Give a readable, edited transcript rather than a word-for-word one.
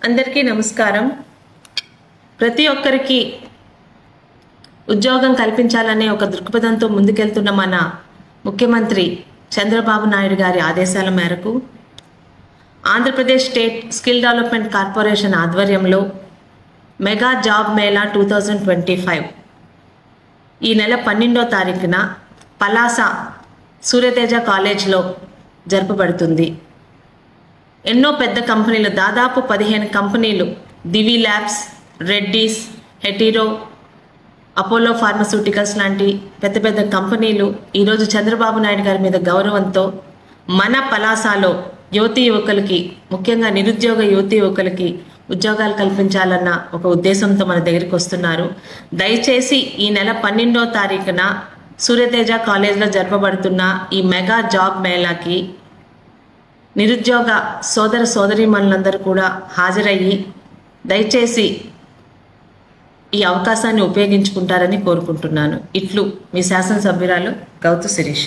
అందరికీ నమస్కారం. ప్రతి ఒక్కరికి ఉద్యోగం కల్పించాలనే ఒక దృక్పథంతో ముందుకెళ్తున్న మన ముఖ్యమంత్రి చంద్రబాబు నాయుడు గారి ఆదేశాల మేరకు Andhra Pradesh state skill development corporation ఆధ్వర్యంలో మెగా జాబ్ మేళా 2025 ఈ నెల 12వ తారీఖున పలాస సూర్యతేజ కాలేజ్లో జరపబడుతుంది. ఎన్నో పెద్ద కంపెనీలు, దాదాపు 15 కంపెనీలు, దివి ల్యాబ్స్, రెడ్డీస్, హెటీరో, అపోలో ఫార్మస్యూటికల్స్ లాంటి పెద్ద పెద్ద కంపెనీలు ఈరోజు చంద్రబాబు నాయుడు గారి మీద గౌరవంతో మన పలాసలో యువతీ యువకులకి, ముఖ్యంగా నిరుద్యోగ యువతీ యువకులకి ఉద్యోగాలు కల్పించాలన్న ఒక ఉద్దేశంతో మన దగ్గరికి వస్తున్నారు. దయచేసి ఈ నెల 12వ తారీఖున సూర్యతేజ కాలేజ్లో జరపబడుతున్న ఈ మెగా జాబ్ మేళాకి నిరుద్యోగ సోదర సోదరీమణులందరూ కూడా హాజరయ్యి దయచేసి ఈ అవకాశాన్ని ఉపయోగించుకుంటారని కోరుకుంటున్నాను. ఇట్లు మీ శాసనసభ్యురాలు గౌతు శిరీష.